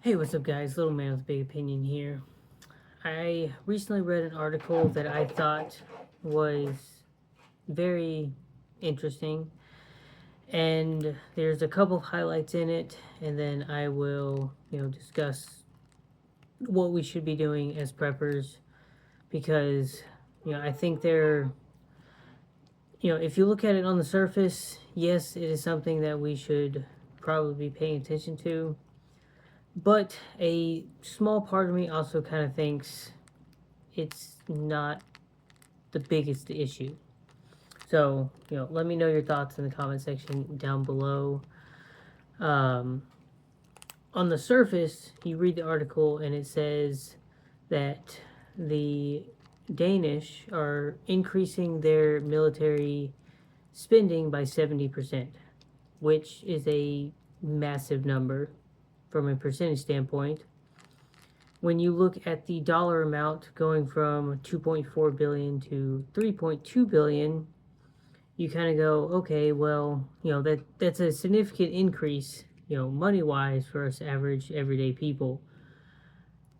Hey, what's up, guys? Little man with a big opinion here. I recently read an article that I thought was very interesting, and there's a couple of highlights in it, and then I will, discuss what we should be doing as preppers because, I think if you look at it on the surface, yes, it is something that we should probably be paying attention to, but a small part of me also kind of thinks it's not the biggest issue. So, let me know your thoughts in the comment section down below. Um, on the surface, you read the article and it says that the Danish are increasing their military spending by 70%, which is a massive number from a percentage standpoint. When you look at the dollar amount going from 2.4 billion to 3.2 billion, you kind of go, okay, well, that's a significant increase, money wise for us average everyday people.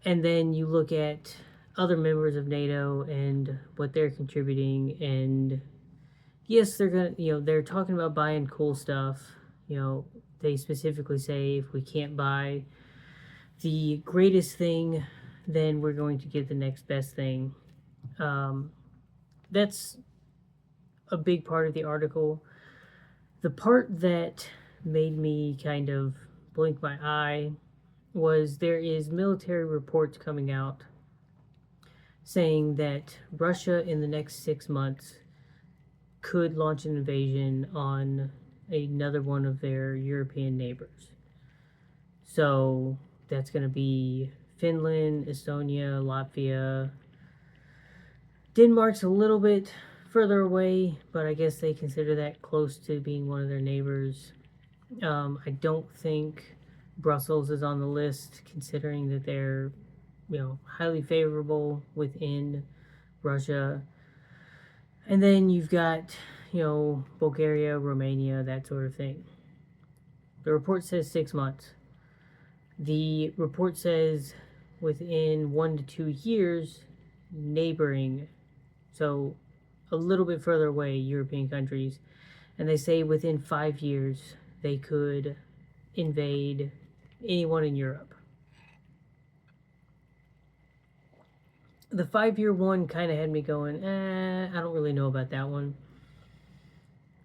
And then you look at other members of NATO and what they're contributing, and yes, they're talking about buying cool stuff. They specifically say if we can't buy the greatest thing, then we're going to get the next best thing. Um, that's a big part of the article. The part that made me kind of blink my eye was there is military reports coming out saying that Russia in the next 6 months could launch an invasion on another one of their European neighbors. So that's going to be Finland, Estonia, Latvia. Denmark's a little bit further away, but I guess they consider that close to being one of their neighbors. I don't think Brussels is on the list, considering that they're, highly favorable within Russia. And then you've got, Bulgaria, Romania, that sort of thing. The report says 6 months. The report says within 1 to 2 years, neighboring, so a little bit further away, European countries, and they say within 5 years they could invade anyone in Europe. The 5 year one kind of had me going, I don't really know about that one.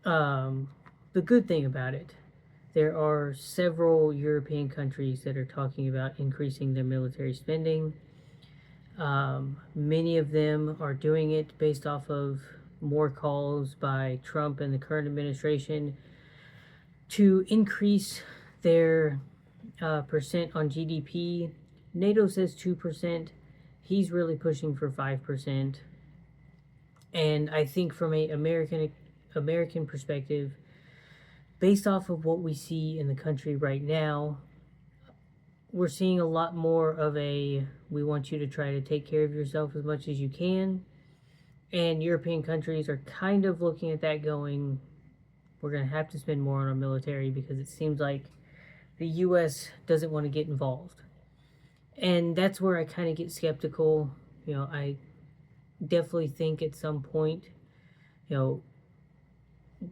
The good thing about it, there are several European countries that are talking about increasing their military spending. Many of them are doing it based off of more calls by Trump and the current administration to increase their percent on GDP. NATO says 2%. He's really pushing for 5%. And I think from a American perspective, based off of what we see in the country right now, we're seeing a lot more of a we want you to try to take care of yourself as much as you can. And European countries are kind of looking at that going, we're going to have to spend more on our military because it seems like the US doesn't want to get involved. And that's where I kind of get skeptical. I definitely think at some point, you know,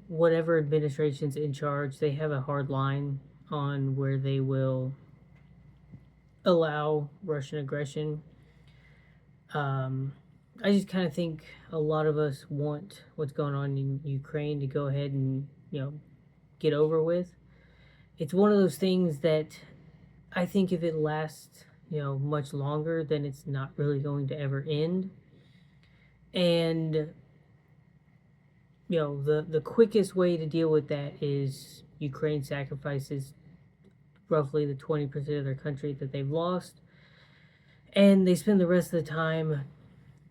whatever administration's in charge, they have a hard line on where they will allow Russian aggression. I just kind of think a lot of us want what's going on in Ukraine to go ahead and, get over with. It's one of those things that I think if it lasts, much longer, then it's not really going to ever end. And, the quickest way to deal with that is Ukraine sacrifices roughly the 20% of their country that they've lost. And they spend the rest of the time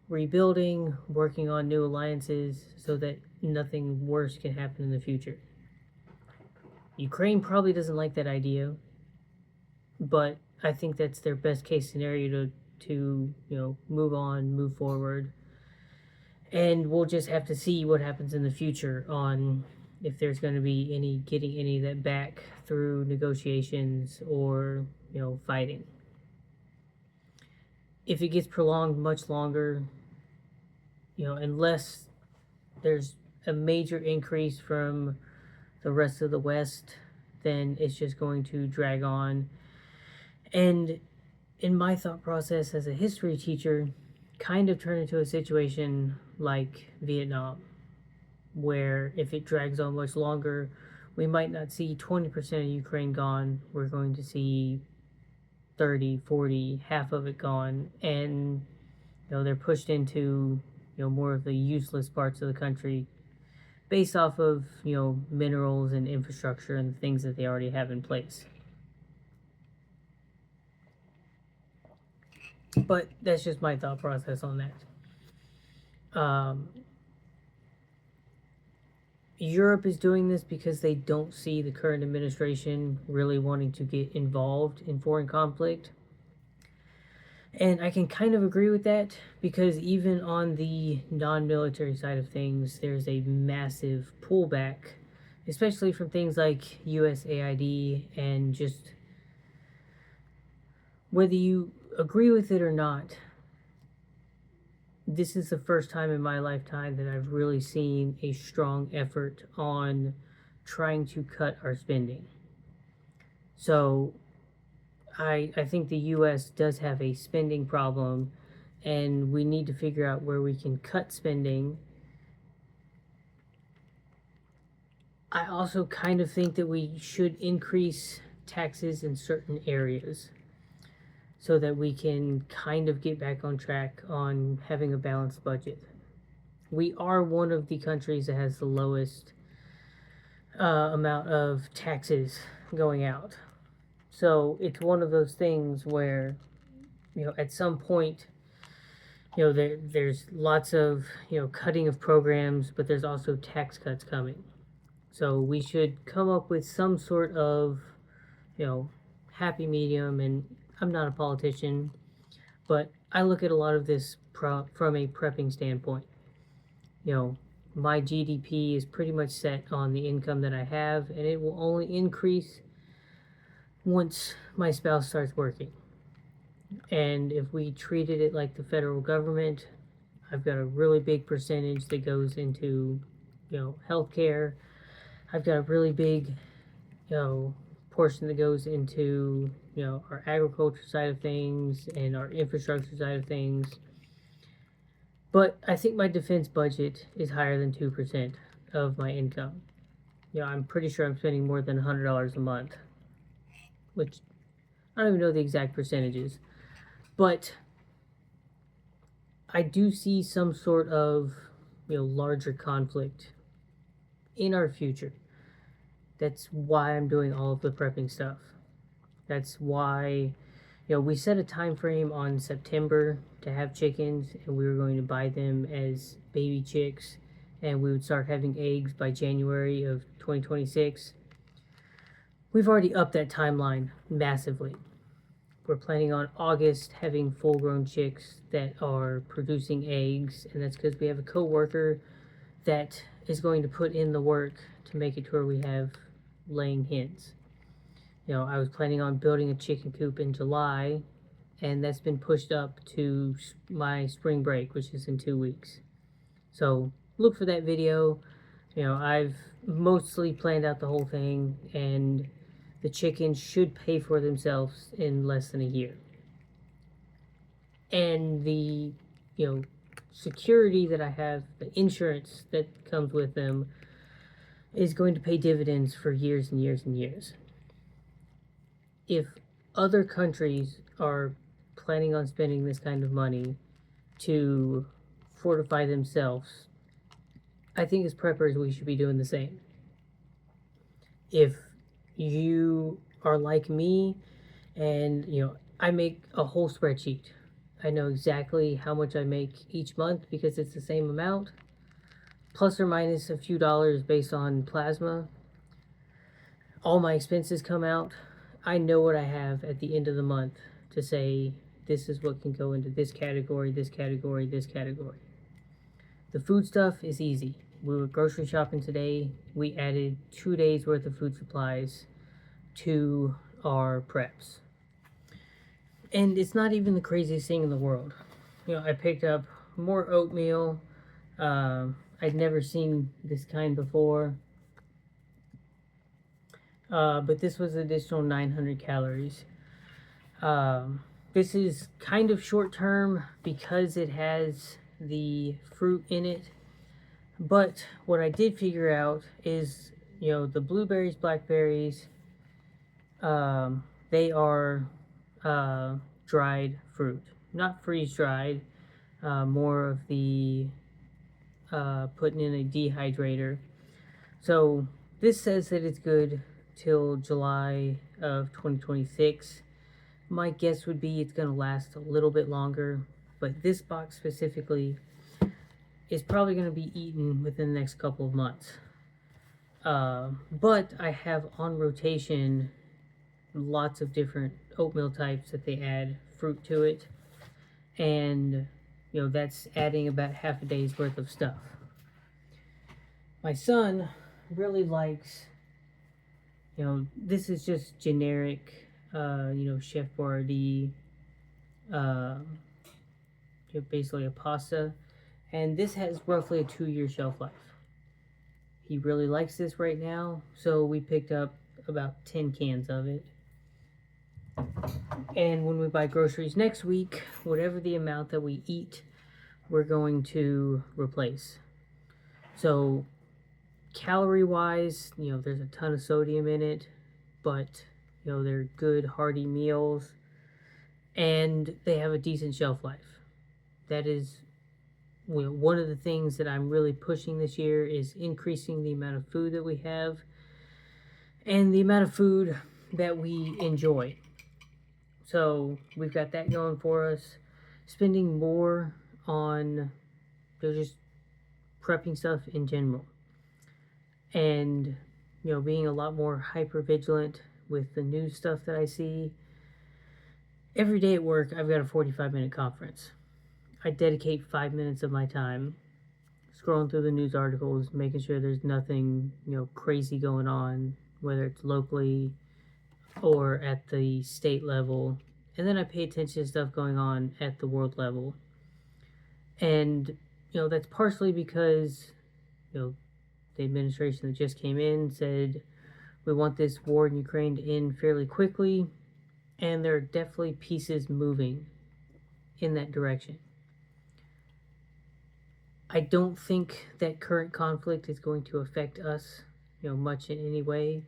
rebuilding, working on new alliances so that nothing worse can happen in the future. Ukraine probably doesn't like that idea, but I think that's their best case scenario to move on, move forward. And we'll just have to see what happens in the future on if there's going to be getting any of that back through negotiations or, fighting. If it gets prolonged much longer, unless there's a major increase from the rest of the West, then it's just going to drag on. And in my thought process as a history teacher, kind of turn into a situation like Vietnam, where if it drags on much longer, we might not see 20% of Ukraine gone. We're going to see 30, 40, half of it gone. And, they're pushed into, more of the useless parts of the country based off of, minerals and infrastructure and the things that they already have in place. But that's just my thought process on that. Europe is doing this because they don't see the current administration really wanting to get involved in foreign conflict. And I can kind of agree with that because even on the non-military side of things, there's a massive pullback, especially from things like USAID, and just whether you agree with it or not, this is the first time in my lifetime that I've really seen a strong effort on trying to cut our spending. So I think the US does have a spending problem, and we need to figure out where we can cut spending. I also kind of think that we should increase taxes in certain areas so that we can kind of get back on track on having a balanced budget. We are one of the countries that has the lowest amount of taxes going out. So it's one of those things where, at some point, there's lots of, cutting of programs, but there's also tax cuts coming. So we should come up with some sort of, happy medium. And I'm not a politician, but I look at a lot of this from a prepping standpoint. My GDP is pretty much set on the income that I have, and it will only increase once my spouse starts working. And if we treated it like the federal government, I've got a really big percentage that goes into, healthcare. I've got a really big, portion that goes into, our agriculture side of things and our infrastructure side of things. But I think my defense budget is higher than 2% of my income. I'm pretty sure I'm spending more than $100 a month, which I don't even know the exact percentages. But I do see some sort of, larger conflict in our future. That's why I'm doing all of the prepping stuff. That's why, we set a time frame on September to have chickens, and we were going to buy them as baby chicks, and we would start having eggs by January of 2026. We've already upped that timeline massively. We're planning on August having full-grown chicks that are producing eggs, and that's because we have a co-worker that is going to put in the work to make it to where we have laying hens. I was planning on building a chicken coop in July, and that's been pushed up to my spring break, which is in 2 weeks. So look for that video. I've mostly planned out the whole thing, and the chickens should pay for themselves in less than a year. And the, security that I have, the insurance that comes with them, is going to pay dividends for years and years and years. If other countries are planning on spending this kind of money to fortify themselves, I think as preppers we should be doing the same. If you are like me and, I make a whole spreadsheet. I know exactly how much I make each month because it's the same amount, plus or minus a few dollars based on plasma. All my expenses come out. I know what I have at the end of the month to say this is what can go into this category, this category, this category. The food stuff is easy. We were grocery shopping today. We added 2 days worth of food supplies to our preps. And it's not even the craziest thing in the world. I picked up more oatmeal. I'd never seen this kind before. But this was additional 900 calories. This is kind of short term because it has the fruit in it. But what I did figure out is, the blueberries, blackberries, they are dried fruit, not freeze dried, more of the putting in a dehydrator. So this says that it's good till July of 2026. My guess would be it's going to last a little bit longer, but this box specifically is probably going to be eaten within the next couple of months. But I have on rotation lots of different oatmeal types that they add fruit to it, and that's adding about half a day's worth of stuff. My son really likes, this is just generic, Chef Boyardee, basically a pasta, and this has roughly a 2-year shelf life. He really likes this right now, so we picked up about 10 cans of it. And when we buy groceries next week, whatever the amount that we eat, we're going to replace. So calorie wise, there's a ton of sodium in it, but they're good hearty meals and they have a decent shelf life. That is one of the things that I'm really pushing this year, is increasing the amount of food that we have and the amount of food that we enjoy. So we've got that going for us. Spending more on just prepping stuff in general. And, being a lot more hyper vigilant with the news stuff that I see. Every day at work, I've got a 45-minute conference. I dedicate 5 minutes of my time scrolling through the news articles, making sure there's nothing, crazy going on, whether it's locally or at the state level. And then I pay attention to stuff going on at the world level. And, that's partially because, the administration that just came in said, we want this war in Ukraine to end fairly quickly. And there are definitely pieces moving in that direction. I don't think that current conflict is going to affect us, much in any way.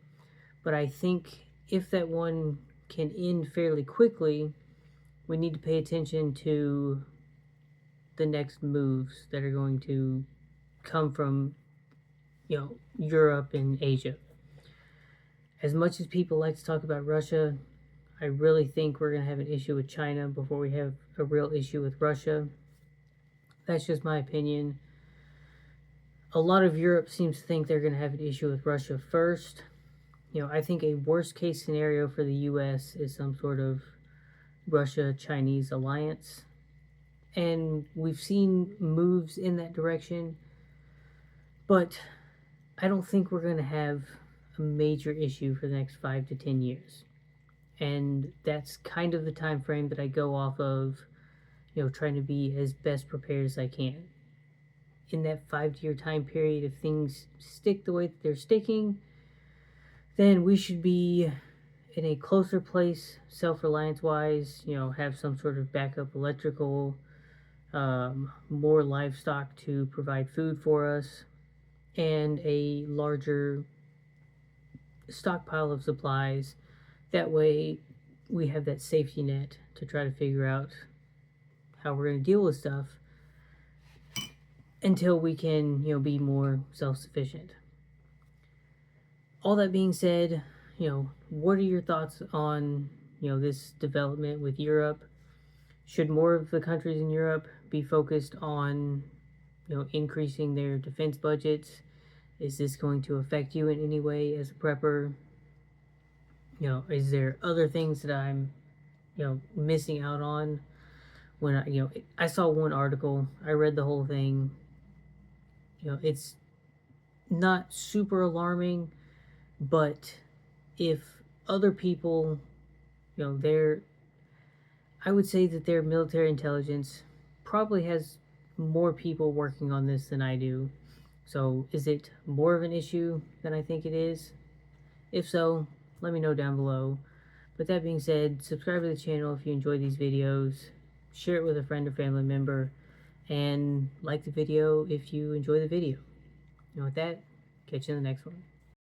But I think if that one can end fairly quickly, we need to pay attention to the next moves that are going to come from, Europe and Asia. As much as people like to talk about Russia, I really think we're going to have an issue with China before we have a real issue with Russia. That's just my opinion. A lot of Europe seems to think they're going to have an issue with Russia first. I think a worst case scenario for the US is some sort of Russia-Chinese alliance. And we've seen moves in that direction. But I don't think we're going to have a major issue for the next 5 to 10 years. And that's kind of the time frame that I go off of, trying to be as best prepared as I can. In that 5-year time period, if things stick the way that they're sticking, then we should be in a closer place, self-reliance wise, have some sort of backup electrical, more livestock to provide food for us, and a larger stockpile of supplies. That way we have that safety net to try to figure out how we're going to deal with stuff until we can, be more self-sufficient. All that being said, what are your thoughts on, this development with Europe? Should more of the countries in Europe be focused on, increasing their defense budgets? Is this going to affect you in any way as a prepper? Is there other things that I'm, missing out on? When I saw one article, I read the whole thing. It's not super alarming, but if other people, I would say that their military intelligence probably has more people working on this than I do. So, is it more of an issue than I think it is? If so, let me know down below. But that being said, subscribe to the channel if you enjoy these videos, share it with a friend or family member, and like the video if you enjoy the video. And with that, catch you in the next one.